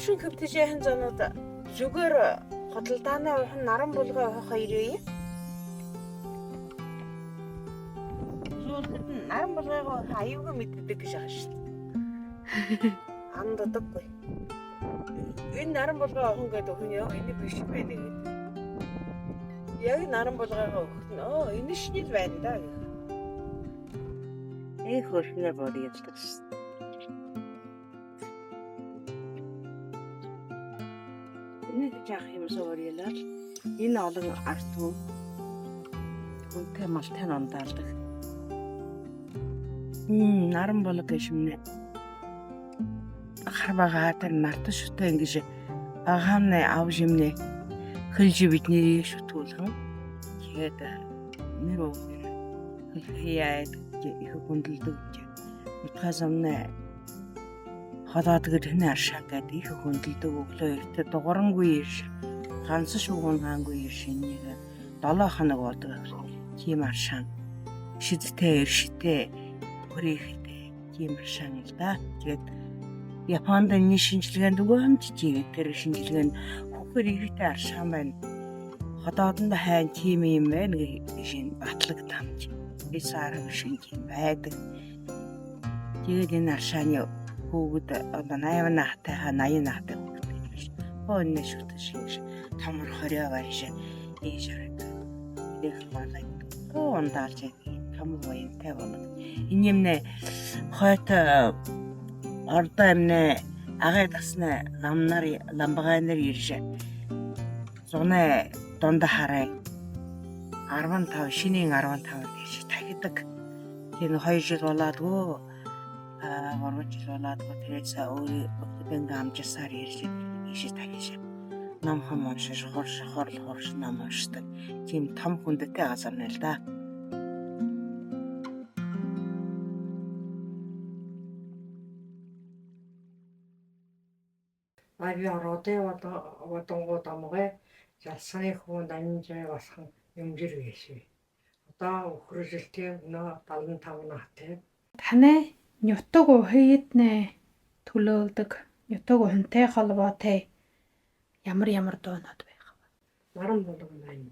төвшин хөвтөжийн зонууд зүгээр хотолдааны ухан наран булгай ухах ирээ. Зүлгэд наран булгайгаа аюугаа мэддэг гэж байгаа шүү дээ. Анддаггүй. Энэ наран булгай ухах гэдэг хүн яа энэ биш байна гэдэг. Яг наран булгайгаа ухах энэ шинэл байна да гэх. Хөрхнөр бод яддаг шүү. Нэг жаах юм соорьялал энэ олон арт хөө үнтэй малтай нондаалдаг. Наран болог гэшмнэ. Харбагаа тэр нарт шүтээ ингэж агаамны ав жимнэ хөлж бидний шүтүүлгэн. Тэгээд нэр уу хаяад их хүндэлдэг гэж. Утгаас өмнө Хадаад гэрхнээ аршаагаад их хүндэлдэг өглөө эртээ дугарангүй ирш ганц шугуун хаангүй ирш энийг 7 хоног болдог тийм аршаан шидтэй эрштэй хүрээхтэй тийм аршаан л да. Тэгээд Японд энэ шинжилгээнд өгөөмж чигээ тэр шинжилгээнд хөхөр ихтэй аршаан байна. Хадааданд хайн тийм юм байна гэж батлаг тамж бисаар шин тийм байдаг. Тэгээд энэ аршааны хүүгд одоо 80 нахтай 80 нахтай хүүгд гэж. Хөөний шүтэж шинж тамар 20 гариш ийшрэг. Их малай. Ондаалж тамар воентай болоод. Энэ юмнэ хойт ордоо юмнэ агаа тасна ламбаганаар ирж. Зуны донд хараа 15 шинийн 15 гэж тагидаг. Тэр 2 жил болоодгоо 3 жил болоодгоо тэрээс өөрийн амжсаар ирж ийшээ тагиш. Ном хам уншиж хорш ном уншдаг. Тийм том хүндтэй газар нэ л да. Роодын одонгууд амгаа ялсаны хүнд амжаа басхан юмжир гэшээ. Одоо өхрөжилтийн өнөө 75 наатай. Танай нютаг ухиднэ төлөөлдөг нютаг ухантай холбоотой ямар дуунууд байх вэ? Наран болго байна.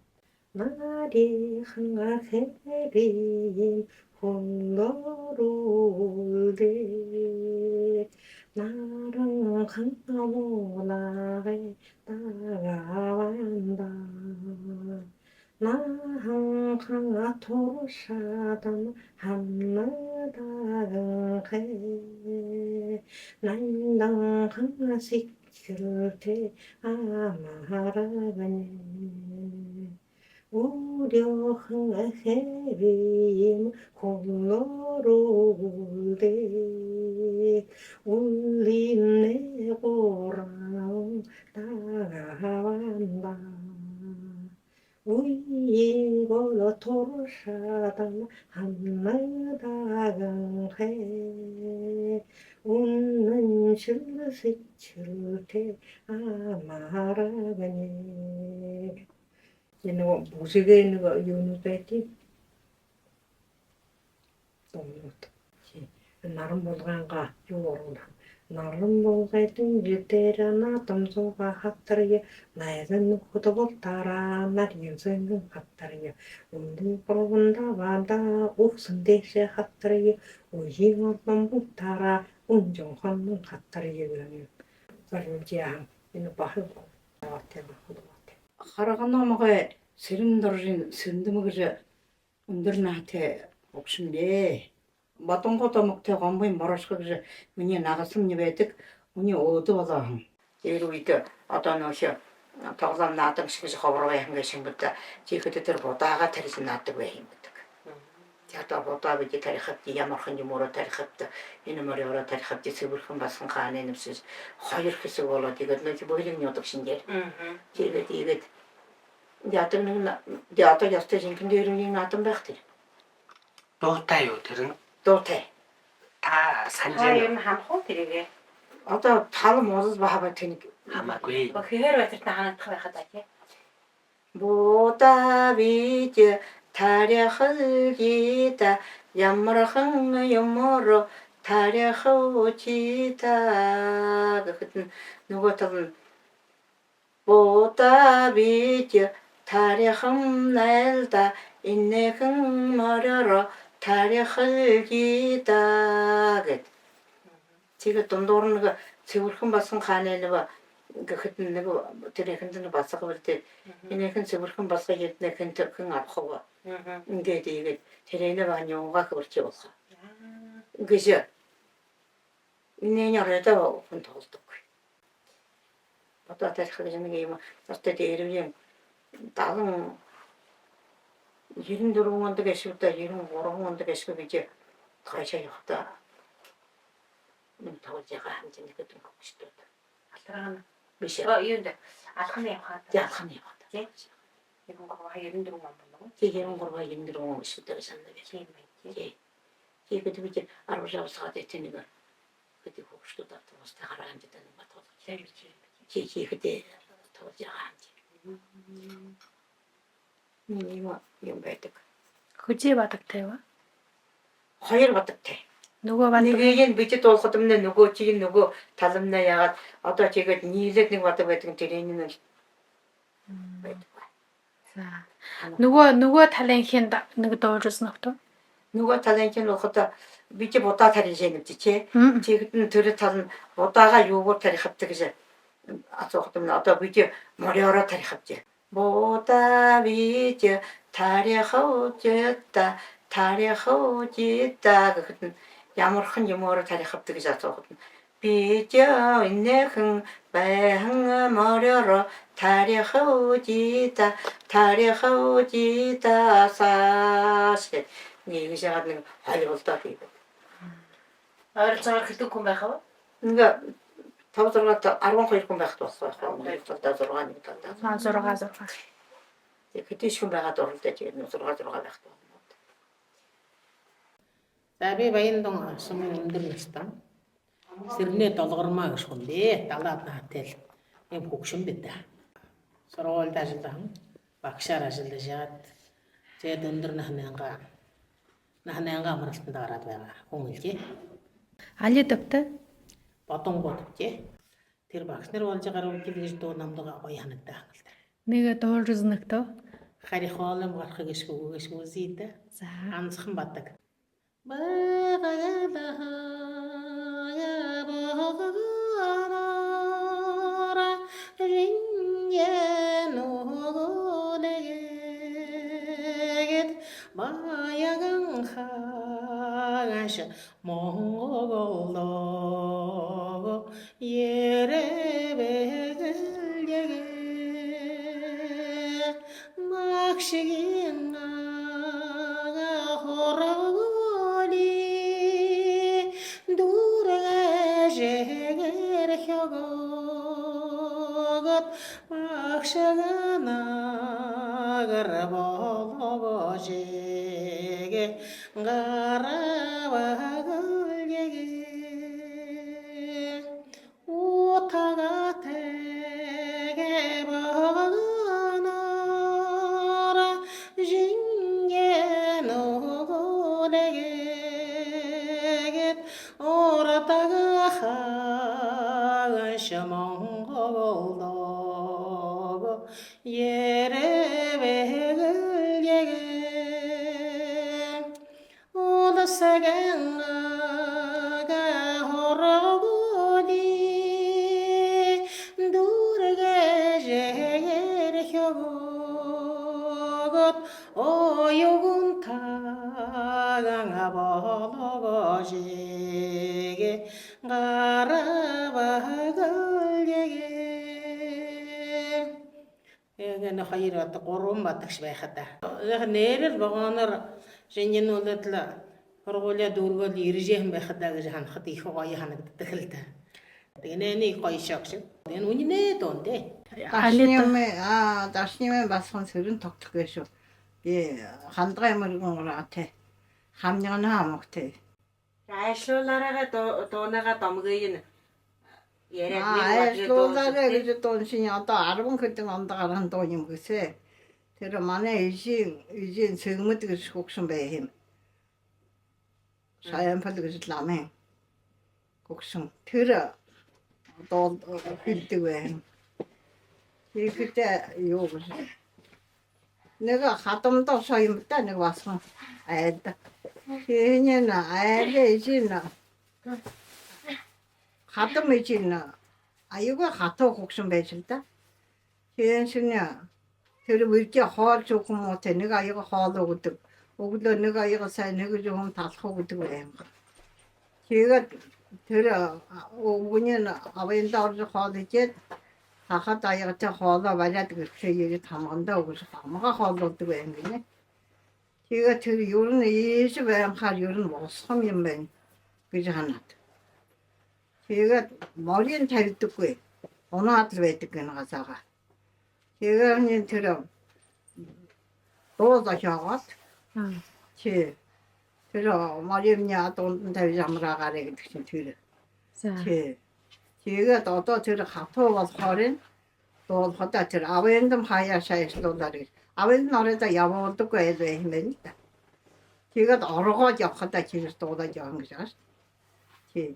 Нарийнхан хэвийн хүнлөрүүлдэ наранхан амуулагай тагаванда наранхан атуршадан хамнадаганхэ 난당хан sikirte 아마라가네 우려한 해림 홀로로울데 울리네 보라운 다가완다 우이걸어 토르샤단 한나다강해 웃는 실색칠테 아마라가네 얘는 무지개 있는 거 유누베티 너무 좋다. 나름 볼간가 요런다. 나름 볼가이든 유대라나 담소가 합다르게 나에는 고도볼 따라 나리연생은 합다르게 운동 보러본다 와다 옥선대시 합다르게 우징어 반복 따라 운정하는 합다르게 그러면 그러지야 이거 바로 나한테 хараган номгой сэрэн доржин сэндэмгэр өндөр наатай өгшин бэ. Бодонгод омогтой гомбын борошго гэж миний нагасан нь байдаг. Үний өөдөө болоо. Тэр үед одоо нөөш тоглоом наадаг шиг ховор байх ингэ шингэд чихэд тэр будаага тарих наадаг байх юм гэдэг. Театр бодоо бид тарихад ямархан юмроо тарихад энэ мөрөөрөө тарихад зэвэрхэн басан хааны нэмсэж хоёр хэсэг болоод тэгээд нэг бойлын ядаг шинээр. Тэгээд яатан ястай шинхэн дээрийн наатан байх тэр. Дуутай юу тэр нь? Дуутай. Та санжээ. юм хамхуу тэргээ. Одоо тал мозс баха тэнэг Хамаагүй. Бохэр батар таанах байхад аа. Буда бич тарихлгита ямархан юмро тарихаучита гэхэд нөгөө тал нь бода бич тарихам найлда иннехэн морёро тарихалгида гэд. Тэгээд дундуур нэг цэвэрхэн басан хааны нэг гэхэд нэг тэр ихэнд нэг басга бүрдээ иннехэн цэвэрхэн басга яднэхэн тэрхэн авах. Ингээд игээд тэрэнэ баньяга хөрч явах. Гэж инненярэда хүн тоглодог. Одоо тарих гэж нэг юм зөртэй дээрвийн 94 онд гэшүүтэй 93 онд гэшүү гэж гайшаа явахта нэг тоглож байгаа хэмжээний гэдэг юм шүү дээ. Алтраа Биш. юунд алханы явахад Яалхан явахта. тийм 94 он болов уу? Тэгээ 93 он шүү дээ санаа би. Тийм байх. Тэгээд би 16 сард эцэг гэдэг хөшөлтөд автомас тагараа хэмжээтэй нэг бат болох. Хийхдээ тоглож байгаа хэмжээ. Юм байдаг. Хүзээ бадагтай ба. Хоёр бадагтай. Нөгөө бадаг Нэгийг нь бидэд уулахад өмнө нөгөө чиг нөгөө таламнаа яагаад одоо чигээд нийлээд нэг бадаг байдаг тэрийг нь байдаг. за. Нөгөө талынхын нэг дуурс нөхтөө. Нөгөө талын чинь ухад бид будаа тарих шиг чи. Мм. Чигт нь тэр тал нь будаага юугаар тарих хавдаг гэж асуухад өмнө одоо бид мориороо тарих хавж. Будаа бид тарих хавжта гэхэд нь ямархан юмороо тарих хавдаг гэж асуухад нь бид иннехэн байхан мориороо тарих хавжта сааш нэг жагаад нэг холболдоо хийдэг. Ойролцоогоор хэлдэг хүн байх уу? Ингээ 5-6 12 хүн байх болсон байх. 6 нэг талдаа. 6. Хэдийш хүн байгаад оролдож тэгээд 6 байх болно. За би Баяндан сумын өндөр настан сэрнээ долгормаа гэж хүн бэ. Далаад наатэл юм хөгшин битэ. Сургуульд ажилласан. Багшаар ажиллаж яад. Тэгээд өндөр нахнанга амралтанд гараад байгаа хүн илгээ. Али давтай. Бодонгууд тий. Тэр багш нар болж байгаа үйл гэж дуу намдгаа гоё ханагдаа хангалт. Нэг дуурс нөхтөө. Хари хоолом гарахыг эсгүүгээс үзийдэ. За. Анзхан бадаг. Эгэн хоёр одоо 3 бадагш байхад. Яг нэрэл вагоноор шинжнүүлээд л сургуулиа дүүргөөл иржэхэн байхад гэж ханахад их гоё ханагддаг л да. Тэнийг гоё шок шиг. Энэ үнэнээ доондэ. Дашнимын басхан сэрэн тогтох гэшүү. Би хандгай мөргөн ураатай. Хамнягны хамагтай. Айшлуулаараа дуунаага домгоё. Айшлуулаараа гэж дуун шин одоо 10 хэдэн онд гарсан дуу юм гэсэ. Тэр манай ижийн сэгмэд гэж хөгшин бай юм. Шаянфал гэж ламын. Гүгсэн тэр одоо хэлдэг байна. Тэгэхдээ юу гэж нэг хадамдаа соёмтой нэг басан айд. Тэний айд ижин хадам ижин аюугаа хатуу гүгсэн байж л да. Тээншинэ тэр үржи хоолж өгөх юм уу те нэг аяга хоол өгдөг. Өглөө нэг аяга сайн нэг юм талах өгдөг байм. Тэгээд тэр өгний авын дорж хоол ижээд хахад аягатай хоолоо бариад гэрчээгээд хамгандаа өгөх хамгаа хоол өгдөг байм гинэ. Тэгээд тэр ер нь ээж байхаар ер нь босхом юм байна гэж ханаад. Тэгээд морийн тавьдаггүй. Унаад л байдаг гэнэ газаага. Тэгээд тэр дуудаж яваад чи тэр морийн дунд тавьж амраагараа гэдэг чинь тэр. За. Тэгээд одоо тэр хатуу болохоор дуулахад тэр авэндам хаяа шаяшлуулаар гэж. Авэнд нөрөөдөө явуулдаг байлаа юм байна л да. Тэгээд оргоод явхад чигээс дуудаж явна гэж байна.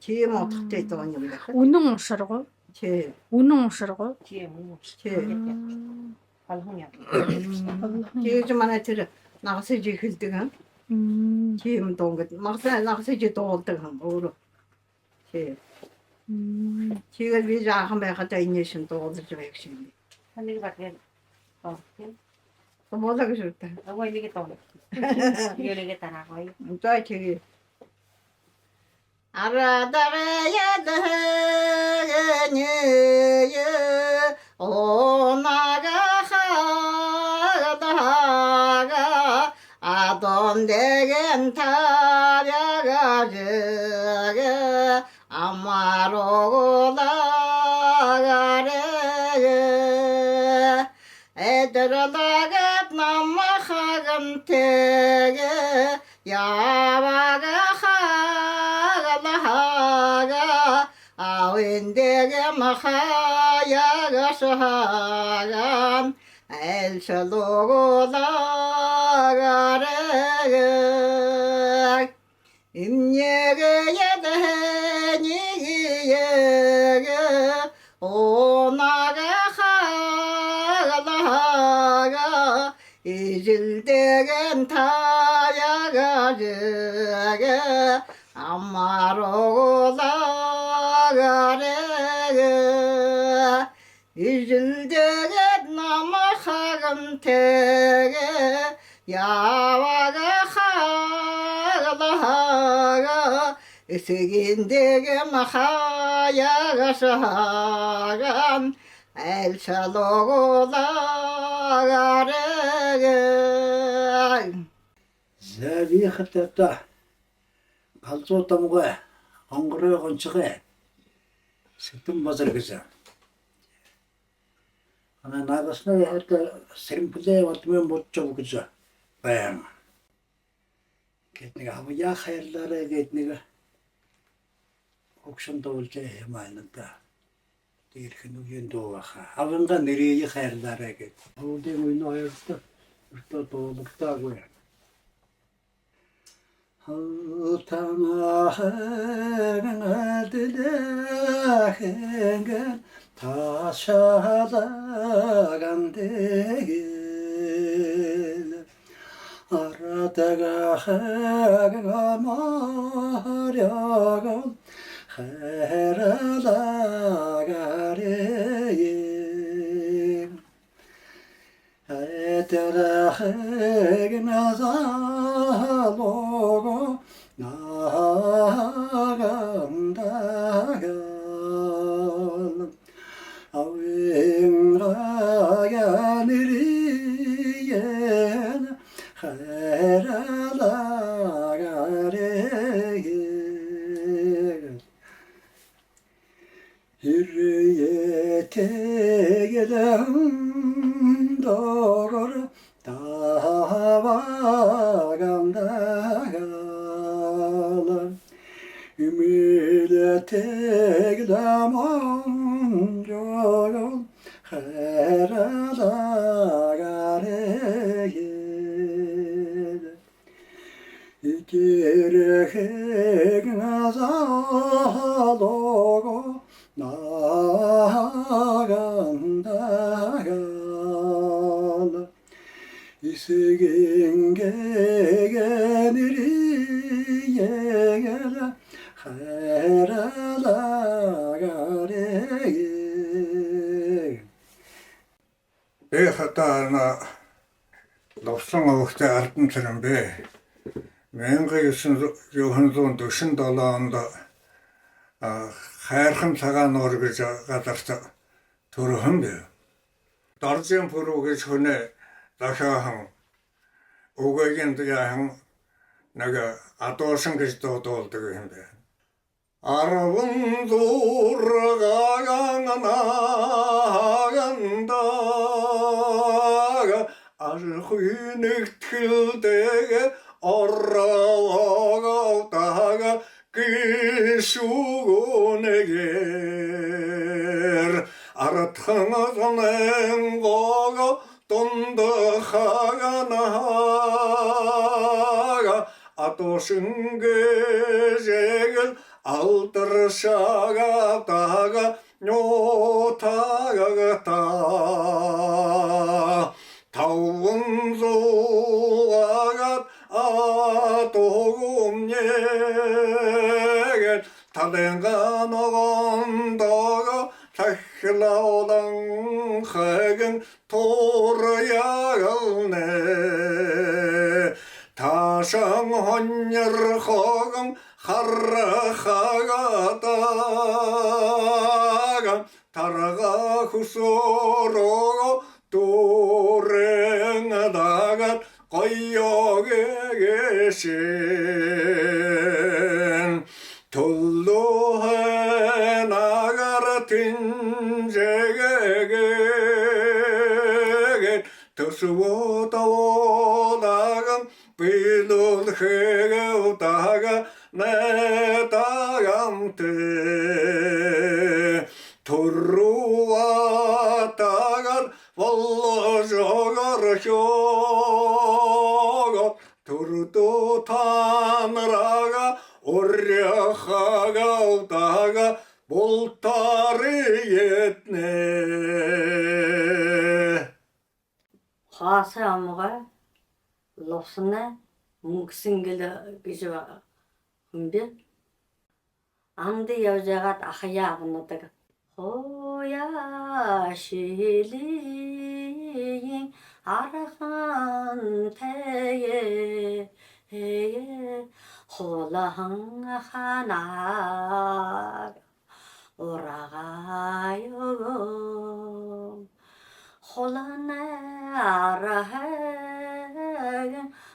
Чи юм утгатай дуу юм байх. Үнэн унширгуу. Үнэн унширгуу. Болгон яа. Тэгээд манай тэр нагасж ихэлдэг юм. Тийм дуу гэдэг. Магадгүй нагасж дуулдаг юм өөрөө. Тэгээд би жаахан байхад энэ шин дуулж байг шиг юм. Ханыг багын. Томолог шүү дээ. Агай нэг тоо. Юурэгээ танаагүй. За тэгээд 아라다야다니 오나가하다가 아돈데겐 타야가지게 아마로고다가레 애들다가 남마하간테게 야바가하가다하가 아윈데게 마하야가사간 엘살로고다가레 임예게야다니기예게 오나가하가다하가 이질대겐 타야가지게 아마로고다가레게 이질대겐 남아하간테게 야와가하가다하가 이스긴데게 마하야가사간 엘살로고다가레게 Зави хатата галзуутамгаа онгороо гонцгоо сэтэн базар гэсэн. Ана нагасна яата сэрэмплээ ватмэн бодчоо гэж байна. Гэт нэг авьяа хайрлаарэ гэт нэг огшон доолж ямаанта. Тэрхэн үеийн дуу баха. Аванга нэрийг хайрлаарэ гэт. Өөдөө минь хоёрт доолготаагүй. 하타마하가들라행간 다샤다간데 알아다가 하가 마려고 헤라다가래 에테라헤그나사로고 나간다가 아윙라야 느리엔 헤라다가레 이르예 태게당 도로를 다와간다가 이미래 태게다먼저로 헤라다가레 이기르 헤그나사도 이세겐게게니리예라 хайралаагаре хатаана ловсон овогтой ардан царам бэ 1947 онд хайрхан цагаан нуур гэж газарт төрсөн бэ. Доржин пүрүү гэж хүнэ дахиахан өгөөгийн яахан нэг адуусан гэж дуудуулдаг юм бэ. Арван зургаганаагандаг архуинэгтгэлдэг орроогоотага гişүгүнэгэр аратханагого тундахаганага атошингежэгэл алдаршагатага нётагагата таунзуагат атогумнегет талэнганогондого тахлаудан хэгэн турягалне ташан хоньерхогон харахагатага тарага хусорого турэнадагат койогэгешэн tulluhenagara tinjegeget tusuotavodagan pilulhegeutaga netagamte turruatagan vollojogarhyogot turtutanraga оряхагаутага болтариетне хаасаа амга ловсна мөнгсингэл гэж хүмбэ амди явжгаад ахяа гонодаг хоя шилин арахан тэе 홀랑 하나 오라가요 홀라네 아라해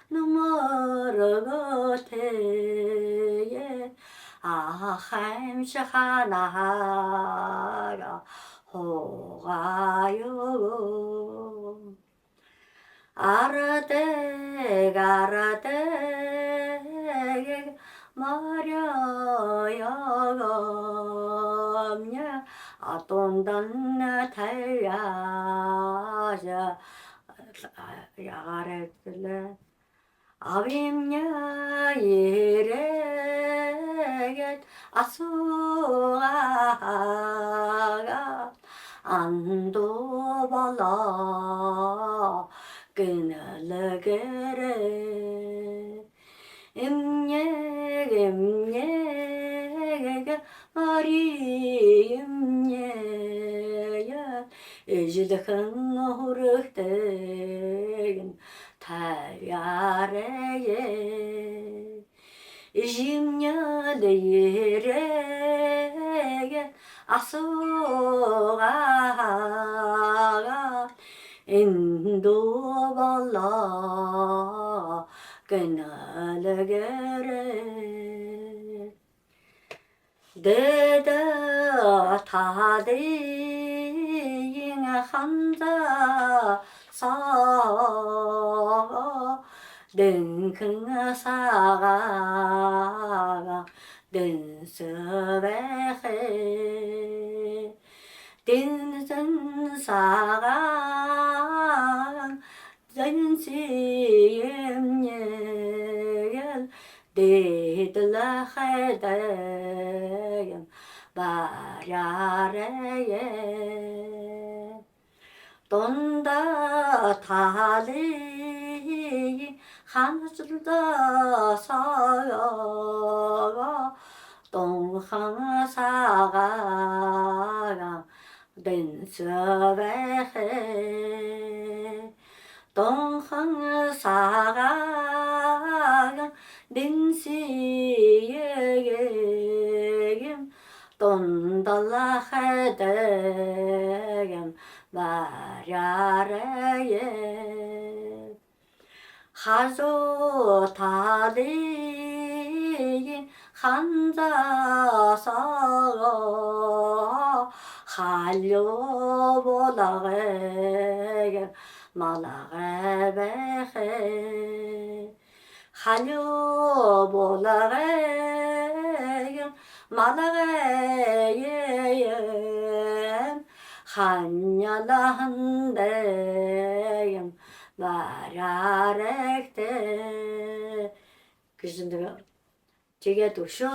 누머러고테예 아하임시 하나가 호가요 아라데 마려여검냐 아돈단 달야자 야가래들래 아빔냐 예레겟 아수아가 안도발라 그날레게레 임예가 머리 임예야 이제득한 호르땡 타야래예 이심야대예래 아소가 인도발라 그날레게레 데다 타데잉 한자 사 댕흥사가 댄스베헤 댄선사가 댄시엠예겔 데들라헤다양 바야레예 돈다 타리 하늘도 서요 동항사가 린서베 동항사가 린시예게 돈달라헤데게 마랴레예 하조 다리 한자서 할려보다게 말라게베 할려보다게 말라게예 한야다한데 말야렉데 그신데가 제게 도쇼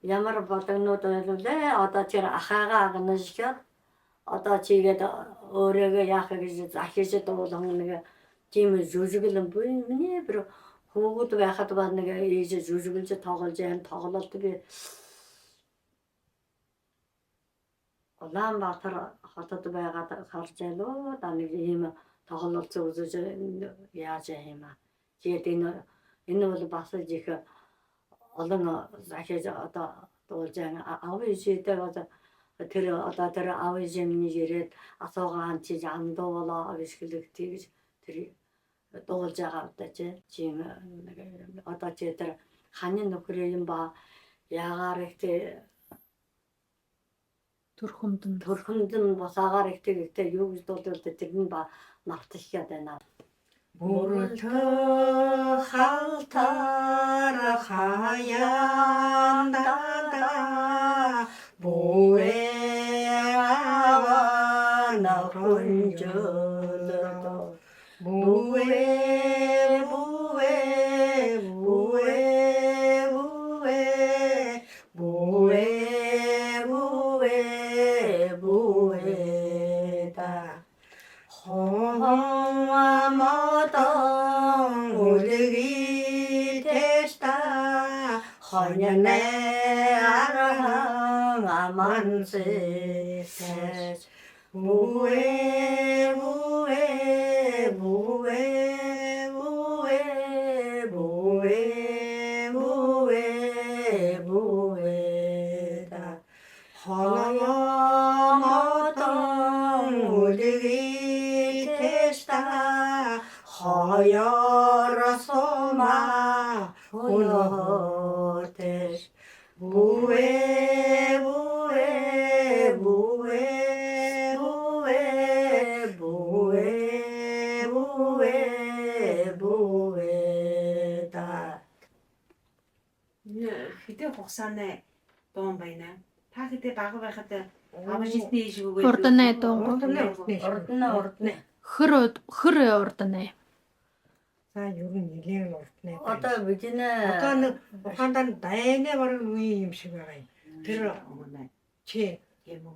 ямар бодогнуудээ одоо тэр ахаагаа агнашгиад одоо чигээд өөрөөгөө яах гэж захиж дуулан нэг тийм жүжиглэн буй миний бүр хөөгд байхад ба нэг ээж жүжиглж тоглож яан тоглолт би Улаанбаатар хотод байгаад харж байлоо да нэг ийм тоглолт үзэж яаж юм аа. Тэгээд энэ бол бас их олон захиж одоо дуулж авижтэй одоо тэр авижмны ирээд асуугаан чи андуу болоо авижгэлэг тийгж тэр дуулж байгаа удаа чи одоо чи тэр ханы нөхрөө юм ба яагаар ихтэй төрхөмдөн босаагаар ихтэй юу гэж дуулдаг тэр нь ба навтчихад байна. Буртө халтар хаяндада буэавана хунжолото буэ 허년에 아랑 아만세 무에 무에 무에 무에 무에 무에 무에다 허영어던 우리 테스타 허여라소마 호여tes 무에 무에 무에 무에 무에 무에 무에다 Хэдэн хугацааны дуун байна. Та хэдэн бага байхад аважитны ижгүүгээ Урднаа дуу. ордны Хөр урднаа. За ер нь нэлээд уртнаа. одоо бидний Одоо нэг ухаандаа дайны бараг үе юм шиг байгаа юм. Тэр чи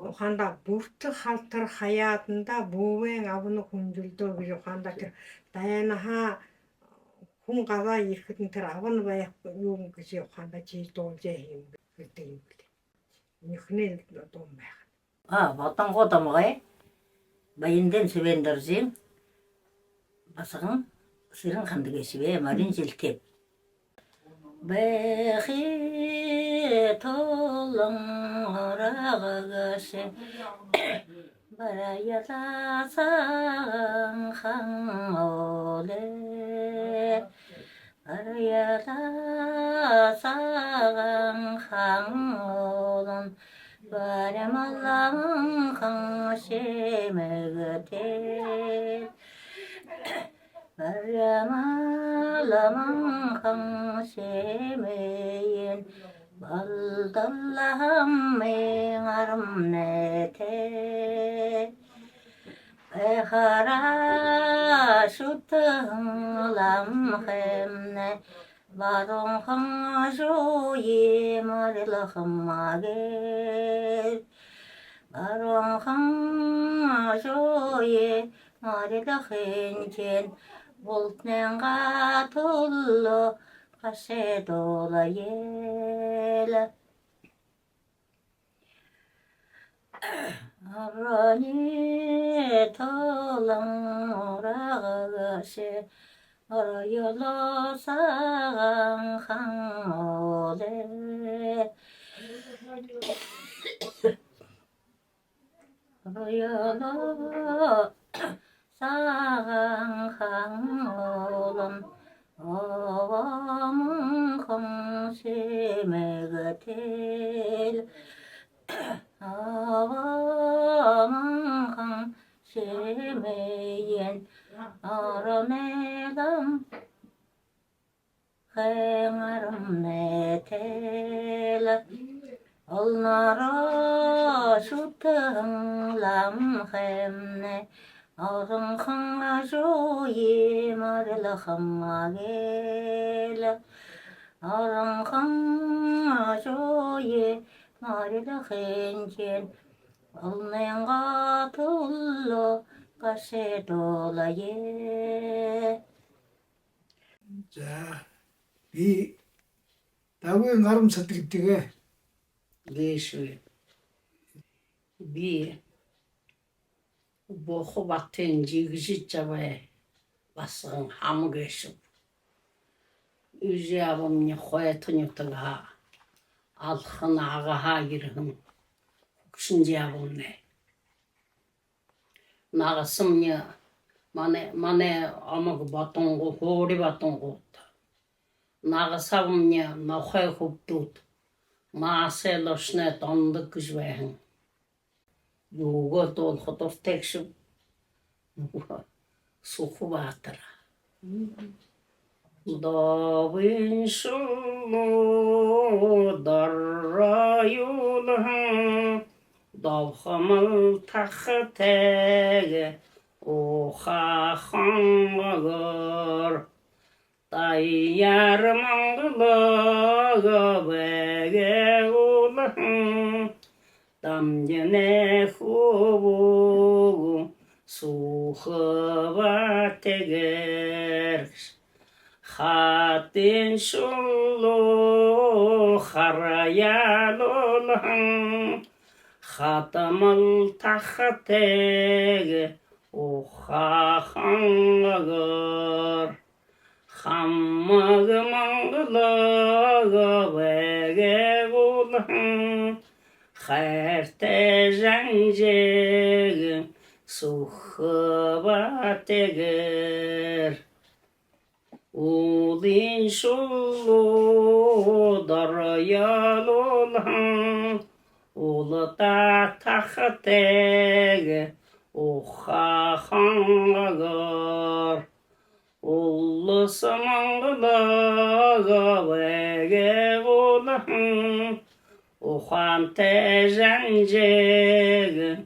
ухаандаа бүртэг халтар хаяаданда бүүвэн авны хүнжилдөө гэж ухаандаа тэр дайнахаа хүн гаваа ирэхэд нь тэр авна байх юу гэж ухаандаа чи дуулж юм гэдэг юм бэл. Нөхний дуун байх. бодонгууд амгай баяндын свендерзин басган сэрэн хандгэшвэ марин жилтэй бэхи толон орагагаше бараясан ханоле бараясан ханолон 바람알랑 강시매그테 바람알랑 강시매인 발달람 맹아름네테 베하라 슈트흥람햄네 바롱항쇼예 마릴라함마게 바롱항쇼예 마릴라헨첸 Voltnenga tullo kasedola yela. Arani tolang oragase orayolo sang hang ole. Orayolo sang hang olon ovam khang semegatel. 아왕강 세메yen 아라메담 행아름네텔 얼나라 슈탕람햄네 아랑강아조예 마를라함마겔 아랑강아조예 마리라 헨젠 얼랭가 tullo 가세돌라예. За би давын гарам сатгдгээ. Лешвэ. Би бохобатын жигжичавэ басан хамгэшү. Үжиавамни хоятунютага алхан агаха гирхэн хөгшинжиавамне. Нагасымня мане амаг батонгу хоори батонгу. Нагасавмня нохай хубдут. Maaselosne tondik güzvähen. Yugo tol khotor tekşu. Suhu batara. Davin şulu darrayulhan. Davhamal takhtege oha khangar. Tayyar manglaga bege ulan damjene hubu suhba teger khatin shullo kharayalulhan khatamal takhtege oha khangar Хаммаг манглага вэгэ гулхан хайртай жанжэг сухба тэгэр улин шулу дараялулхан улата тахтэг уха хангагар Уллысымаңғылыға вәге ғулығын, Уханты жанжегін,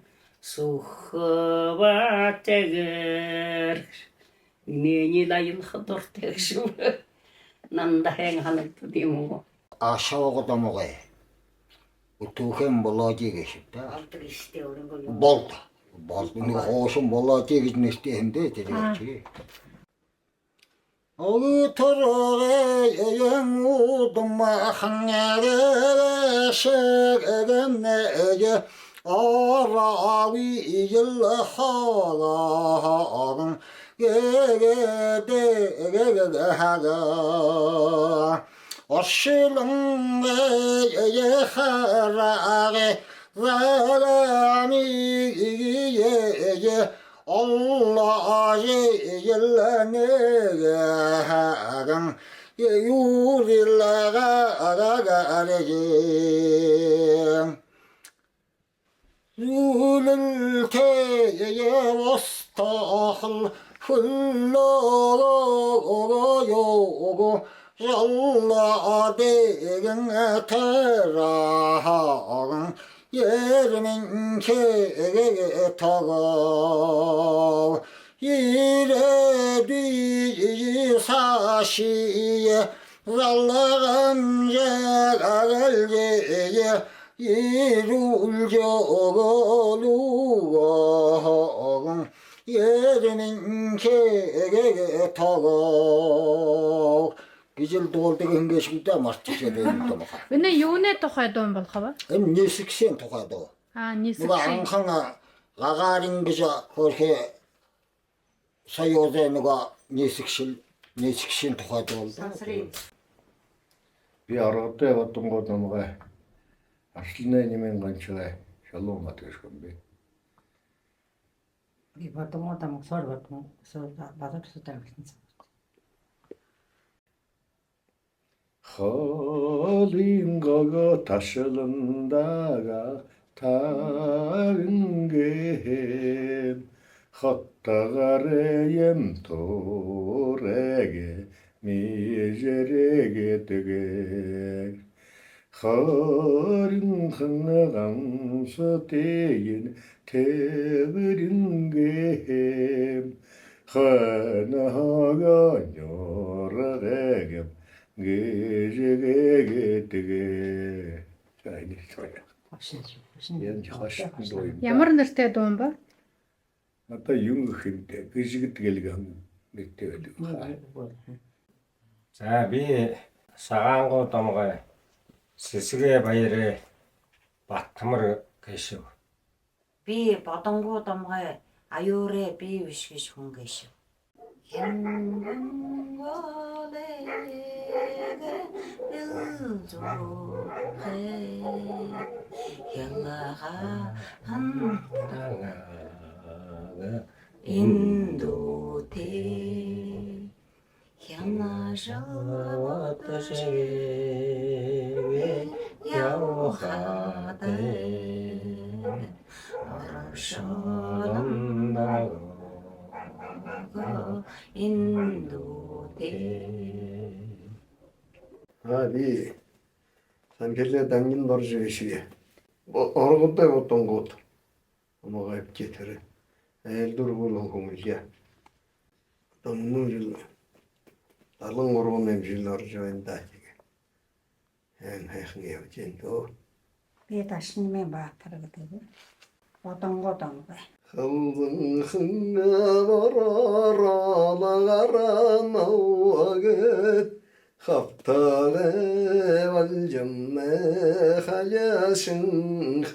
Сухы бәтегір. Мені лайыл қыдыр тегші. Нанда хәң ханыкты деймін. Aşağı adamı. Utuğum boladı geçip de. Altık istiyorum bu. Boldu. Boldu. Hoşum boladı geçip de dedi. Ağıtırağın uduma hangere şeğene aravi yılhağın gege haga aşılın yeharage zalami Allah yellene hagan yurilaga zulül teye vastahıl hulloro yalla degen terahan yerinin kege tağı yere düğü saşiye zallağın gelgeye yerul yoluluğun yerinin 인체에게 타고 기질 돌дэг ингээшгдээ марччихээд байна юм байна. Энэ юуны тухай дуу болох вэ? Энэ нийсгшийн тухай дуу. Нийсгшийн. Нөгөө анхан гагаарын гэж хөрхи соёзын нөгөө нийсгшийн тухай дуу. Би аргатай бодонгууд намгаа арслны нэмэн ганчгаа шалуу матгашгүй би. Би бодонгууд амг сор бодно. Сор бадагстай болсон. холингого ташландаага таангehen хоттагарэм тореге мижереге тэгээ хоринханагамсотеген тэвэрингэм ханахага нёрэгем гэжэгэгэ тайны соёо. Ямар нэртэй дуу юм бэ? Одоо юм хэмтэй гэжгэдгэлгэн нэртэй байдаг. За би Сагаангуу домгой Сэсгэ баярэ Баттамар гэшив. Би Бодонгуу домгой Аюурэ би биш гэж хүн гэшив. 인도대 향하셔와터시에 야오하대 어르셔런다고 인도대 비 산켈레 당긴 노르지시게 оргодтой бодонгууд амгаа ипчэтэр элдургул хөнгөлья томнуул 73 жил орж байна да тэгээ хайхан явж энэ дөө Би ташнымын баатар гэдэг. Бодонгоо домгой. خفتاغي والجنة خلياشنخي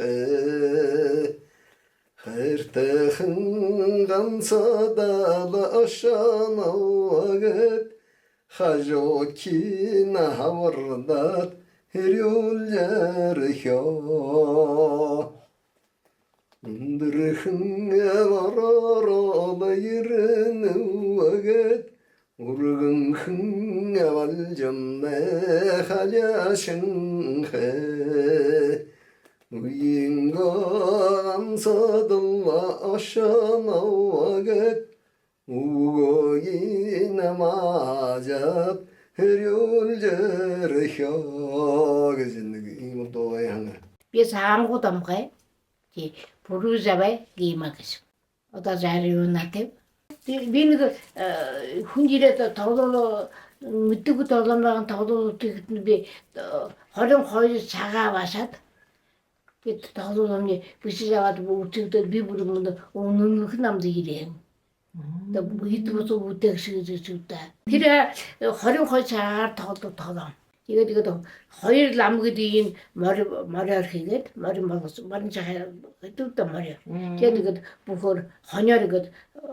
خيرتخن غنصدا لأشانا وقت خجوكي نهوردات هريول جارخيا ندرخن ورارا يرن وقت 우르근흥 완전내 하야신해 우인가 암사들라 아샤나와겟 우고이나 마잡 헤리올제르혀 그진느 이모도에 하나 Би Сагаангуу домгой Буружавай гимагс. Одоо зариу натив. Би нэг хүн ирээд тоглоо мэддэг тоглоомын тоглоомыг би 22 цагаа башаад би тоглоомны бишиж аваад бүгдээ би бүр өмнөх намд ирээ. Тэг бүгд бүтээх шиг зүйлтэй. Тэр 22 цагаар тоглоом. Тэгээд хоёр лам гэдэг энэ мориор хийгээд морин цахаар хэдүүтэй мориор. Тэгээд бүхөр хоньор гээд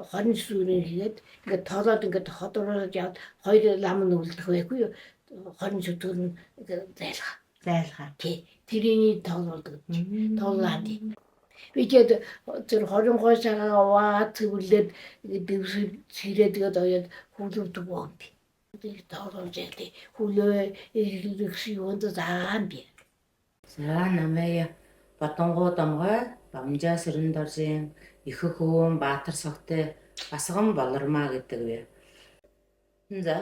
20 сүрээр хийгээд ингээд тоолоод ингээд ходороод яваад хоёр лам нь үлдэх байхгүй юу? 20 сүтгөр нь зайлгаа. Тэрний тоолоод тоолаад. Бичээд тэр 22 цагаа аваад цэвэрлээд цэрээд тэгээд оёд хөлөвдөг бомби. Тоолоожээ хөлөө ирэлэгш юунд заан би. За намайг Бодонгуу домгой Бамжаа сэрэн доржийн ихэх өвөн Баатар согтой Басган болормаа гэдэг вэ. За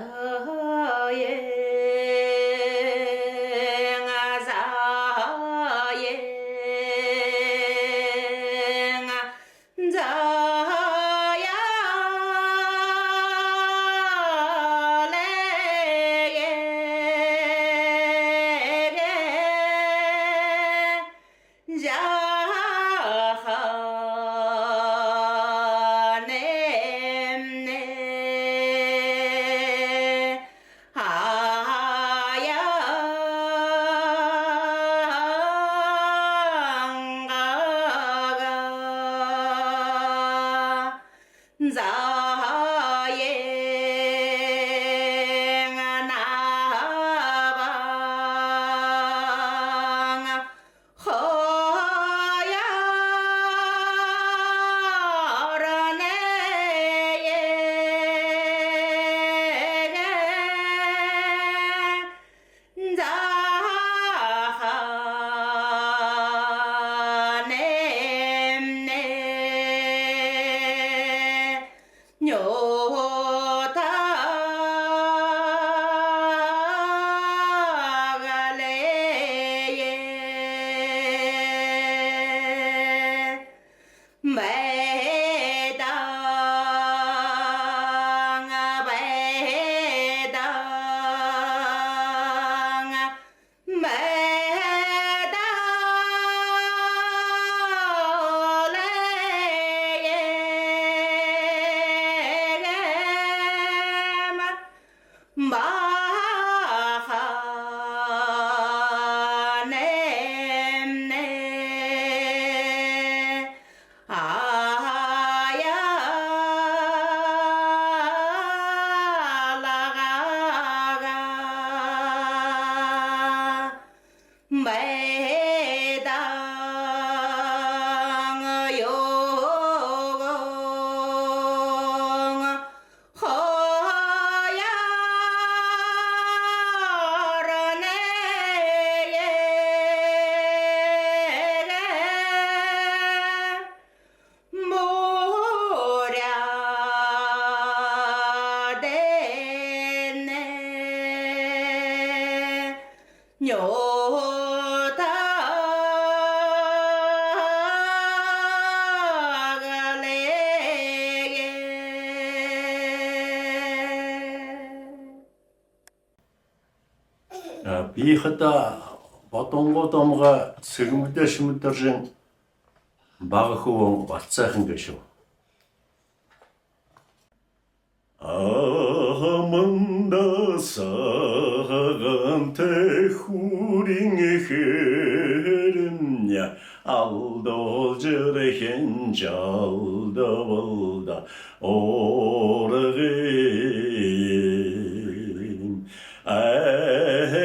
Бихата бодонгодомга сэрэмгдэшмдэржин багахуу бацаахан гэшүү. Аманда саганте хурин хэрэмня алдолжэрхэн жалдавалда оргын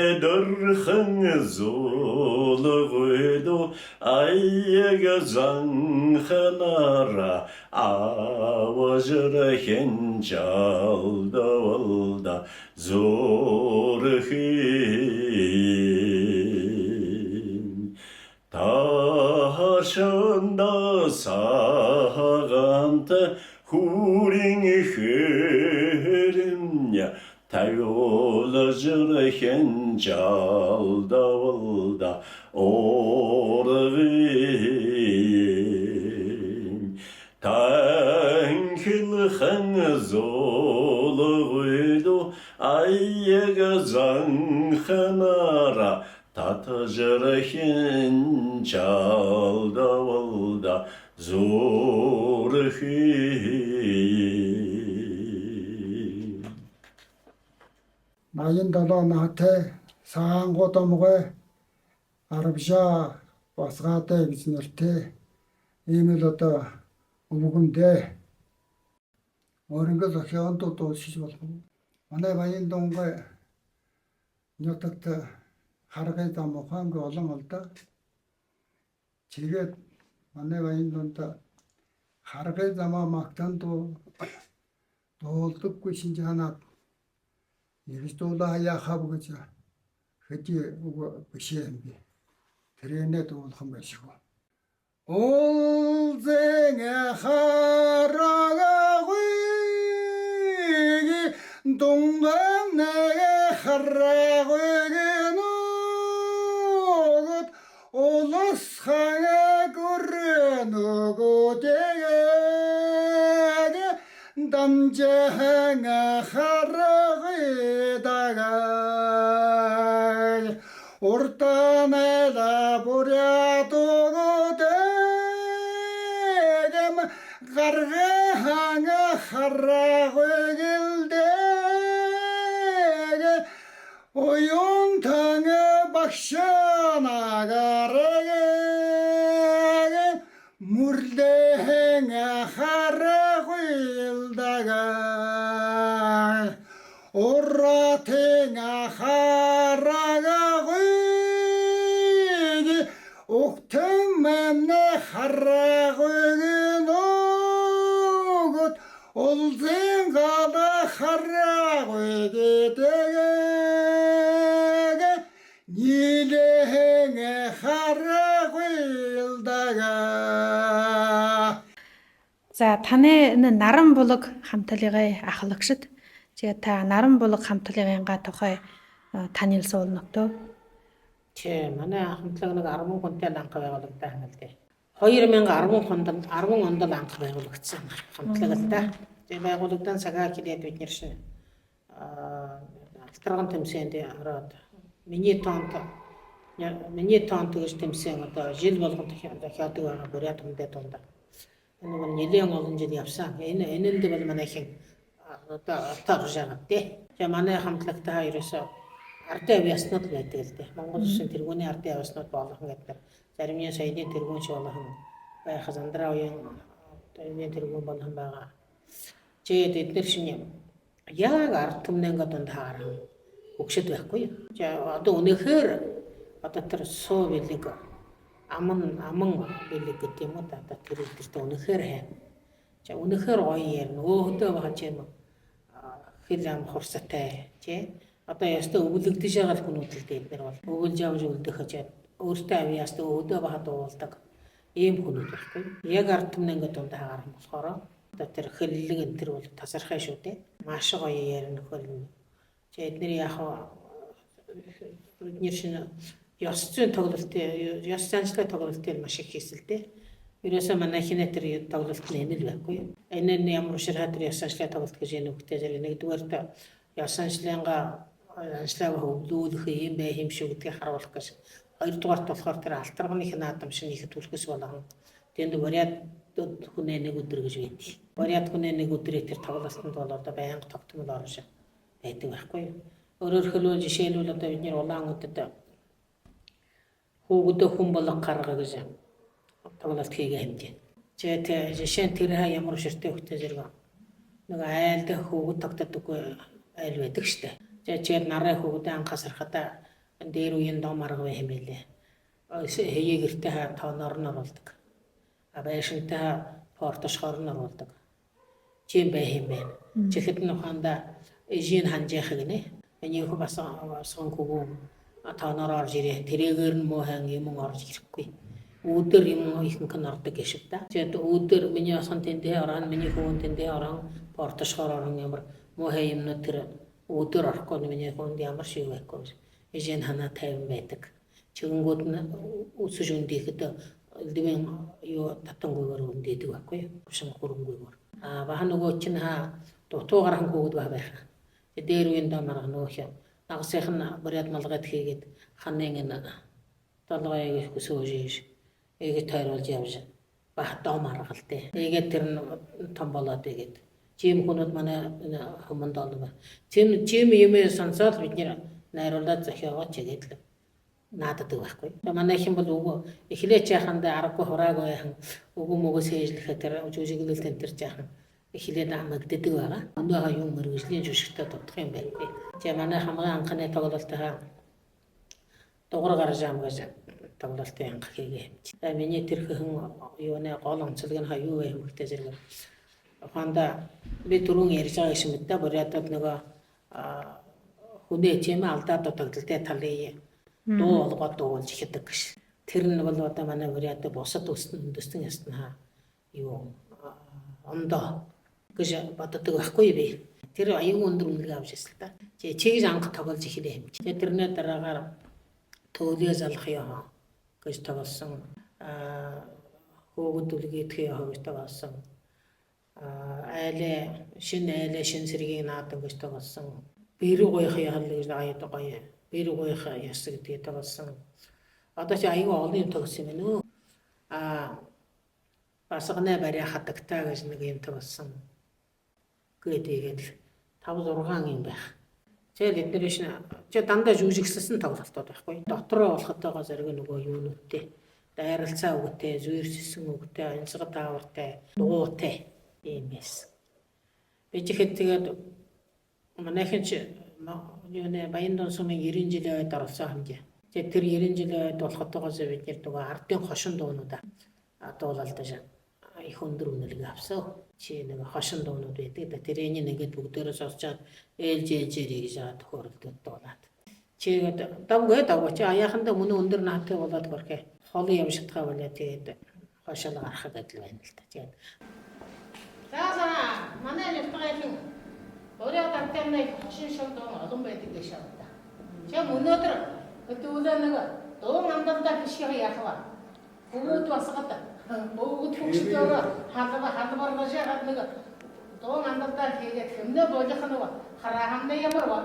Эдэрхэн зулгойдо аяга занханара аважрхэн жалдавалда зорхин Ташанда саганта хурин хэрэмня Тайолажрхэн жалдавалда оргын Танхилхэн золгойдо аяга занханара Татажрхэн жалдавалда зорхин Наин далаанаатай саангуудамгай арабжаа басгаатай гэж нэртэй ийм л одоо өвгөндөө өөрөнгө зохионтод дуусчих болох. Манай баян донгой нютагт харгай дамхан олон алда. Чигээд манай баян донд харгай замаа магтан дуулдаггүй шинжаанаад Ердөөла хаяхав гэж хэдий бишээ юм би. Тэрэнэ дуулхан байшгүй. Ол зэнэ харагагүй дунгэнэ харагагүй ногот олос хага гөрнөгөтэгэ дамжаһана харагыдага уртанэла бурятоготэгэм гаргахана харагыгилдэгэ оюнтана бахшанагарэгэ мурдэхэнга харагылдага Орратэнга харагагыг ухтэмэмнэ харагыгногот олзэнгала харагыгэтэгэ нилэхэнгэ харагылдага За таны энэ наран булаг хамтлагийн ахлагчид. Тэгээд та наран булга хамтлагийнхаа тухай танилцуулна уу? Чи манай хамтлаг нэг 10 хүнтэй анх байгуулагдсан юм л дээ. 2010 онд анх байгуулагдсан хамтлаг л да. Тэгээд байгуулагдсан цагаа хэлээд бид нэр шин алтраган тэмцээнд ороод миний тоонд гэж тэмцээн одоо жил болгон дахиад байгаа бүрээд хүндээ тундаа. Энэ бол нэлээд олон жил явсан. Энэнд бол манайхын одоо таарж байгаа тий. Тэгээ манай хамтлагтай ерөөсөө ардын авьяаснууд байдаг л дээ. Монгол Улсын тэргүүний ардын авьяаснууд болгон гэдэг. Зарим нь саяны тэргүүн шиг болгон байх зандраа уян энэ тэргүүн болгон байгаа. Тэгээд эдгээр шинэ яг ард түмнээ донд хаарах хөгшөд байхгүй юу. За одоо үнэхээр одоо тэр суу бэлэг аман бэлэг гэдэг юм уу да тэр ихтэй үнэхээр хайр. За үнэхээр гоё ярина. Өөдөө багч юм хэл ам хурцтай тий. Одоо ястаа өвлөгдөж байгаа хүмүүс л дээ бид нар бол өвлж авж үлдэх хажаад өөртөө авьяастаа өөдөө бахад уулдаг ийм хүмүүс байхгүй. Яг ард түмнээ донд хаарах болохоор одоо тэр хэллэг энэ тэр бол тасархай шүү дээ. Маш гоё ярина хөлн. За эдгээр яг бидний шинэ ёс зүйн тоглолтын ёс заншлын тоглолтын маш их хийсэлтэй. Ерөөсөө манай хинэ тэр тоглолт нь энэ л байхгүй. Энэ нь ямар ширхат тэр ёс заншлын тоглолт гэж энэ үгтэй зэрэг нэгдүгээр ёс заншлынгаа аншлага хөвлүүлэх юм бай юм шүү гэдгийг харуулах гэж. Хоёрдугаарт болохоор тэр алтрагных наадам шинэ ихэд түлхэс болгон тэнд вариант хүнээ нэг өдөр гэж байдгийг. Вариант хүнээ нэг өдрөө тэр тоглолтод бол одоо байнга тогтмол орж байдаг байхгүй. Өөрөөр хэлбэл жишээлбэл одоо бидний Улаануудад хүүгдөө хүн болго гарга гэж тоглолт хийгээ хэмжээ. Тэгээд жишээ нь тэр ямар ширтэй хөлтэй зэрэг нэг айлд хүүгд тогтдоггүй айл байдаг штэ. Тэгээд нараа хүүгдээ анхаас харахад дээр үеийн дом арга хэмээлээ. Хэе гэртээ тооноор нь оруулдаг. Байшинтай портошхоор нь оруулдаг. Чим бай юм бэ? Чихэд нь ухаанда ижийн ханжих гинэ. Энийг басан күгүү тооноор орж ирээ. Тэрээгээр нь муухан юм орж ирэхгүй. Өдөр юм ихэнх нь ордог гэшв та. Тэгээд өдөр миний басан тэндээ орон, миний хүн тэндээ орон, портошхоор орон ямар муухан юмнууд тэр өдөр орохгүй миний хүнд ямар шиг байхгүй. Ижийн ханаа 50 байдаг. Чигэнгүүд нь үсэж үндийхэд дэвэн юу татангүйгээр үндээдэг байхгүй. Шин хөрөнгөөр. Баха нөгөө чинь дутуугаар хангууд байх. Дээр үеийн дамар нөөх нагсынх нь бүряд малгайд хийгээд ханын энэ толгойг хөсөөж эгэ тойруулж явж бах дом аргалтай. Тэгээд тэр нь том болоод тэгээд жим хүнүүд манай хүмүүнд олно. Жим юмээ сонсоод бид найруулаад захиагаа чигээд л нааддаг байхгүй. Манай хин бол үгүй эхлээч яханда аргагүй хураагүй яхан үгүй мөгөөс хээжлэхэд тэр жүжиглэл тентэрч яхан эхлээд амагддаг байгаа. Өнөөгөө юм мэргэжлийн жүжигтэй дутх юм байна. За манай хамгийн анхны тоглолтоо дугур гараж ам гэж тоглолтын анх хийгээ. За миний тэрхэн юунэ гол онцлог нь юу вэ хэмэгтэй зэрэг. Ухаанда би түрүүн ярьж байгаа юм да бурятад нөгөө хүнээ тийм алдаад дутагдaltaй талын дуу олгоод дуулж ихэдэг гэж. Тэр нь бол одоо манай бурятад бусад дөстөн ясна юу ондоо гэж боддог байхгүй би. Тэр аюун өндөр үнэлгээ авч ирсэн л да. Чигж анх тоглож ихлээ юм. Тэрнээ дараагаар төөлөө залах яа гэж тоглосон. Хөөгд үлгийдэх яа гэж тоглосон. Шин сэргийг наадаг гэж тоглосон. Бэрүү гоёх яа гэж аяад гоё. Бэрүү гоёх яс гэдгийг тоглосон. Одоо чи аюун олон юм тоглосон юм нөө. Басганы бариа хатагтаа гэж нэг юм тоглосон. Тэгээд 5-6 юм байх. Тэгэл эдгээр шин чи дандаа жүжигсэлсэн тоглолтууд байхгүй. Дотроо болоход байгаа зэрэг нөгөө юунуудтэй. Дайралцаа үгтэй, зүйрссэн үгтэй, анцгад даавартай, дуутай юм байсан. Би тэгэхэд тэгээд манайхын юуны Баяндан сумын 90 жилийн үед оролцсон хамжээ. Тэгээд тэр 90 жилийн үед болоход байгаа бид нөгөө ардын хошин дуунуудаа дуулалдаж их өндөр үнэлгээ авсан. Чи нэг хошин дуунууд байдаг. Тэрийг нэгэд бүгдээрээ сонсчаад ээлжээр хийж төхөөрөлдөд дуулаад. Чигээд давгүй чи аяханда мөн өндөр нааттай болоод горхэ. Хол юм шатгаа болоо тэгээд хошин гарахад адил байна л та. Тэгээд Заасаа манай нэвтгээлэн өөрөө тавтамнаа хошин шууд олон байдаг гэж шаардаа. Чам өнөөдөр өдөрөө нэг дуун амдалдаа бишгээ яах вэ? Бүгд басгаад бүгд хөвчдөө халбар машаад нэг дуун амдалдаа хийгээд хэмнээ болох нь хараа хамдаа ямар ба?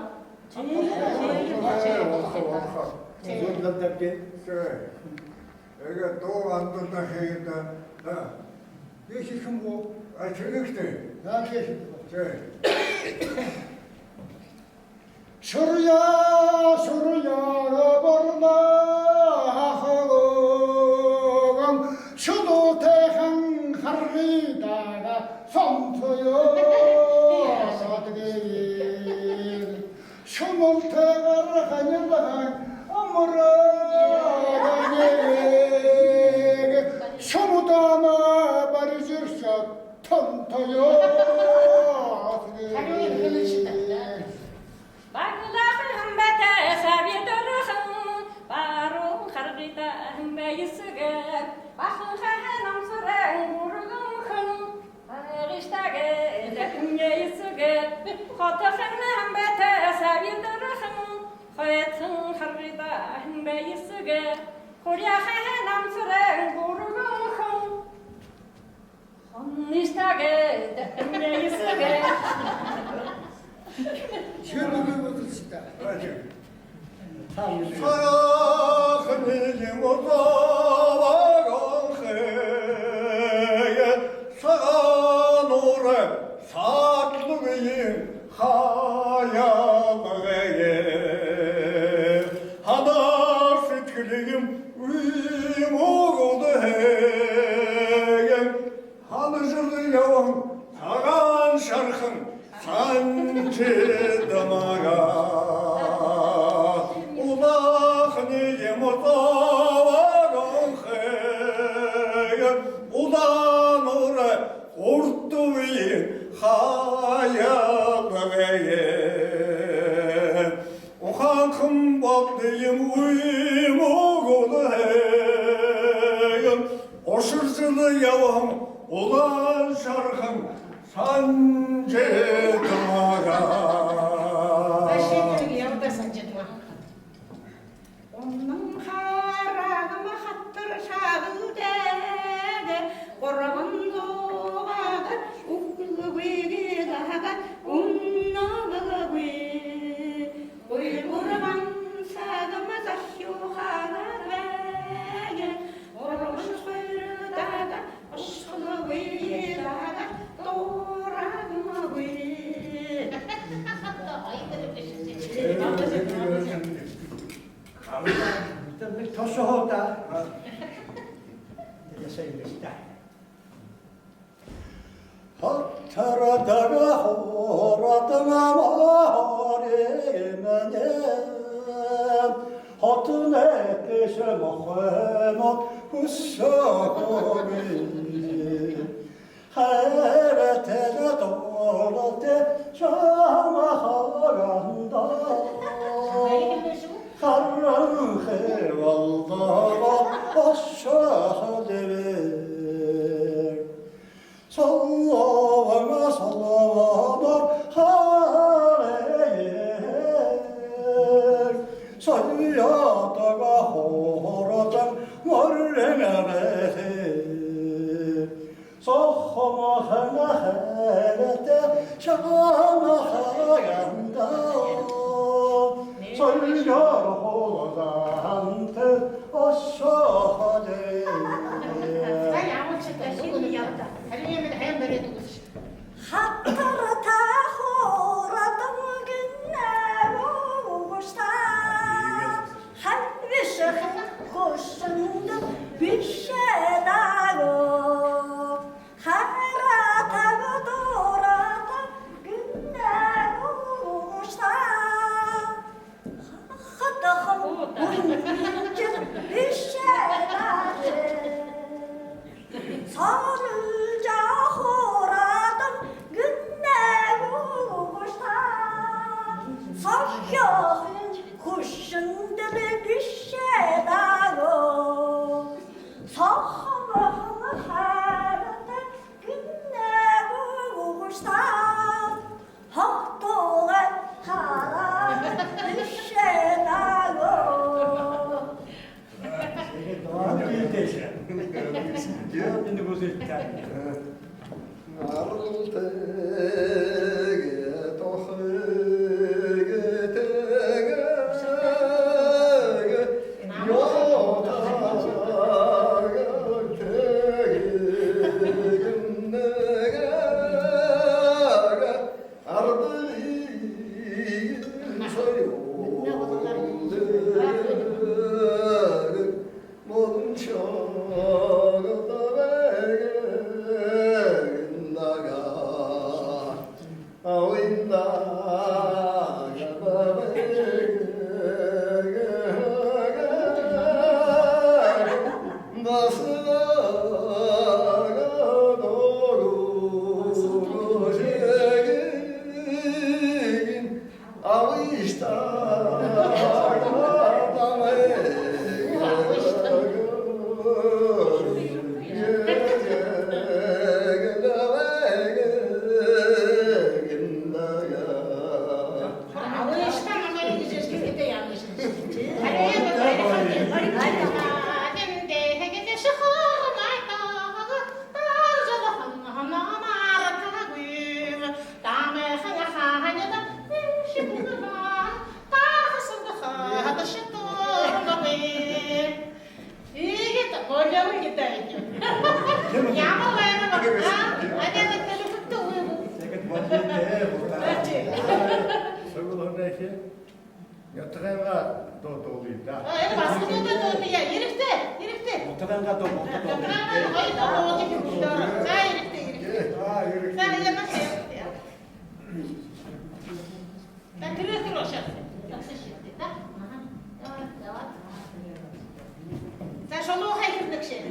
Эгэ дуу андалда хийгээд бишхэн бо ачрэгтэй. Наашээ. Шуря борна хагогам шудотэхан харридага сонтоё садге шумолтагар ханялхан амрагаге шумутама барижиршат тонтоё The ятгаага доодуулида. Энэ басгуудад дуу яа хэрэгтэй. Ятгаага доодуулида. Хоёр дуу гэж за хэрэгтэй. За яна хэрэгтэй. За тэрээс рүүшээ. За шолоо хайрдаг шээ.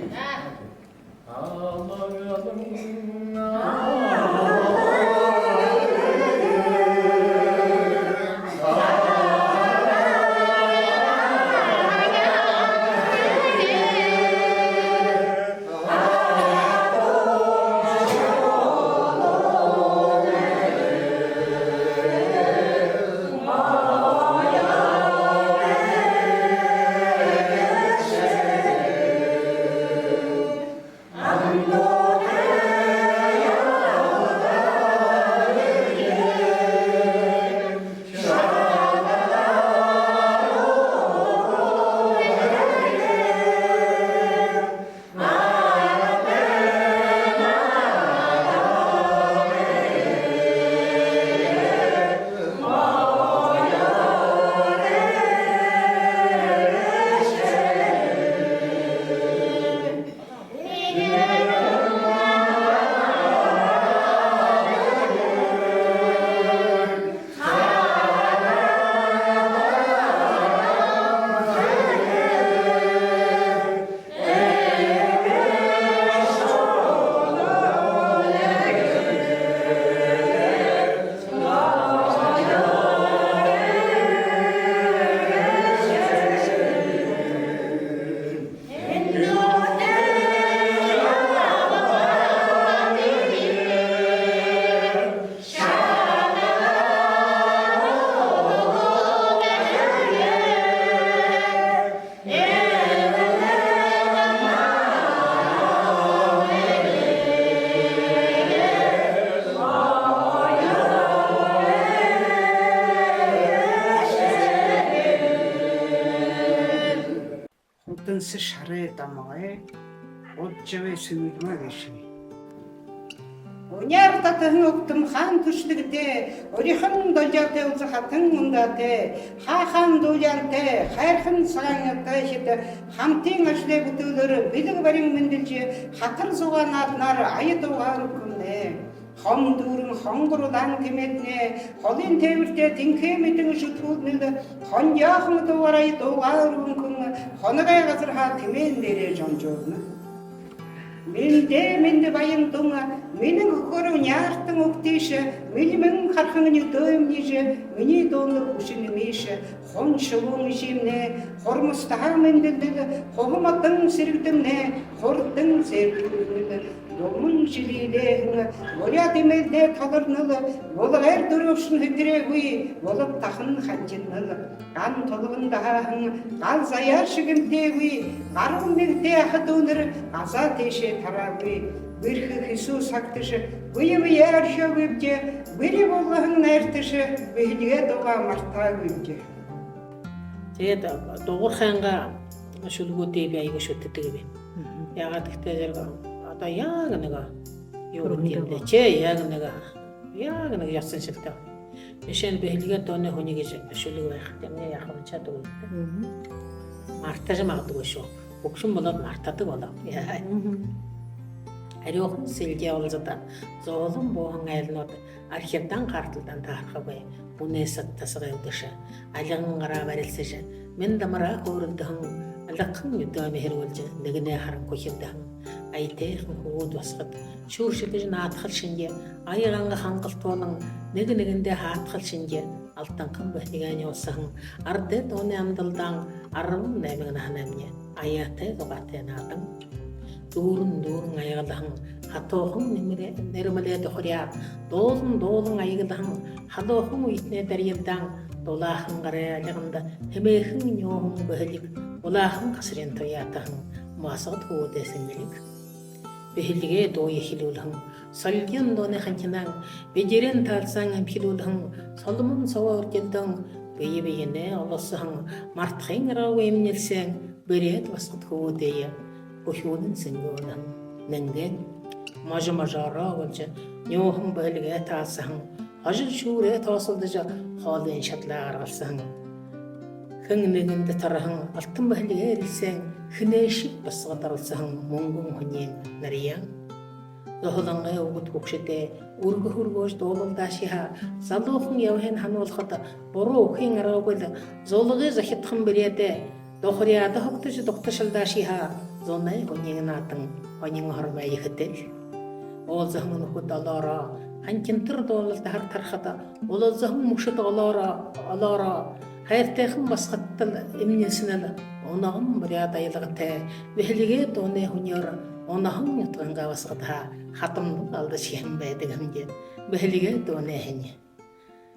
Худэнс шарээ дамгай. Удчвэ сүйлмэ гэши. Өнөөдөр тэнэгтэн хаан төшлөгдөө өөрийнх дожаатай үз хатан мундаатай хаахан дуулянтай хайрхан сагаантай шид хамтын ажлыг бүтээлээр бэлэг барин мэндэлж хатар зугаанаар нар аяд угаар гүнэ. Хом дүүрэн хонгорлан тэмэднэ холын тээвэртэй тэнхээ мэдэн шүтгүүднэл хонжаахан дуурай дугаар гүн хоногай газар хаа тэмээн дээрээ жонжоорно. Миндэ баян дунга минь хөрөв няартан өгтөш минь хархан дөмниж миний дон хүшин миш хон шувун шимнэ хормос таа мэндэл хогматан сэрэгдэмнэ хордон сэрэгдэмнэ Домын шилилээ морядимэлдэ толорнол болгоор дөрөвшн хэдрээгүй болов тахан ханжиннал ган толгон дахан гал заяа шигэнтэйгүй гарган нэгдэ хатунэр азаа тэшэ тараагүй бэрх Иесус хагтш гүйв яар шөвж бэри болгон найртш бэлгээ дуга мартаагүй. Тэгээд дуурхайнга шүлгүүдээ би аяга шүтдэг би. Ягаад гэвэл зэрэг одоо яг нэг юу гэдэг чи яг нэг ясан шилтэй. Бишэн бэлгээ дооны хүний гэж шүлэг байх юм яах вэ чаддаг үү? Мартаж магадгүй шүү. Бүгшин болоод мартадаг болоо. Ариухан сэлгээ олзода зоолон буухан айлнууд архивдан гарталдан таархаггүй. Үнээс тасгай өдөш. Алган гараа барилсаж мен дамраа хөөрөлдөн алган өдөөм хэрүүлж нэгнээ харангүй хөвдөн. Айтайхан хүүд басгад шүүршилж наатхал шингээ аяганга хангалтуулан нэгэндээ хаатхал шингээ алтанхан бэтгэн явсан ардэ дооны амдалдан 18 нахнамне аяатай зугатай наадан дүүрэн аягалхан хатуухан нэрмэлээ дохря дуулан аягалхан халуухан үйтнээ дарьядан дулаахан гараа алганда хэмээхэн нёон бэлэг улаахан гасрын тоятахан масад хөөдэсэн нэлэг бэлгээ дуу ихлүүлхэн солгион дооны ханчнан бижирэн талсан амхилүүлхэн соломон совоор гэлдэн биеэ олосон мартахын раа эмнэлсэн бэрээд басд хөөдэе бөхүүнэн сэнгүүнэн нэнген мажараа болж нёохон бэлгээ таасан хожил шүүрээ тоосолдож хоолын шатлаа гаргалсан хэн нэгэнд тархан алтан бахилыг эрэлсэн хинэшиг басгадаруулсан мөнгөн хүнийн нарийн зохолонгай өгд хөгшөдөө өргө хөргөөж дуулалдаашиха залуухан явхын хануулахад буруу өхийн аргаггүй зулгыг захидхан бэрээдэ дохриада хогтож догтошалдаашиха зонай хүнийн наатан хонин хормай ихэтэл оолзахын нөхөд олоороо ханчинтэр дуулалд хар тархад улаалзахын мөшөд олоороо хайртайхан басгаттал эмнэснэл оногон бэрээд аялгатай бэлигээ дууны хүнээр онохон ятгангаа басгатаа хатам алдаж хэм байдаг хэмжээ бэлигээ дууны хэнь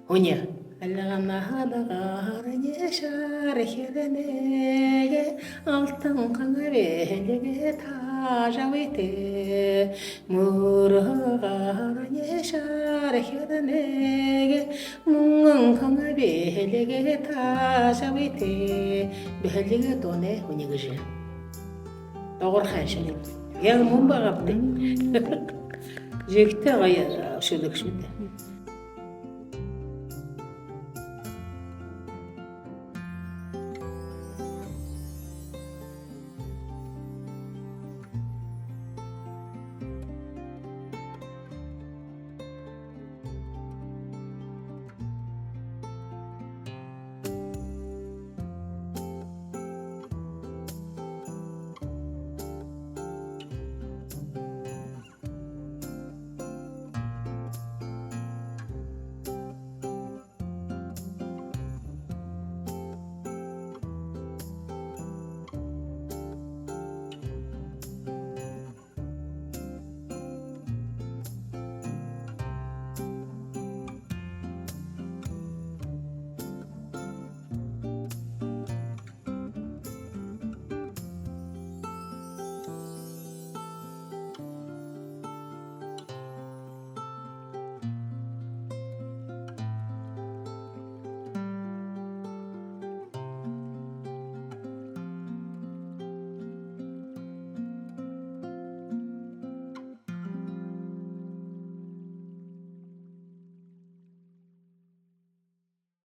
хүнээ аллагана халагаарне шархэрэнэгэ алтан канавэлэгэ таажавэте мөргаарне шархэрэнэгэ мөнгөн канавэлэгэ таажавэте бэлигээ дууны хүнээ гэж догор хашиг яг мөн байгаа бдэ жигтэй гоё шүлэгш мэт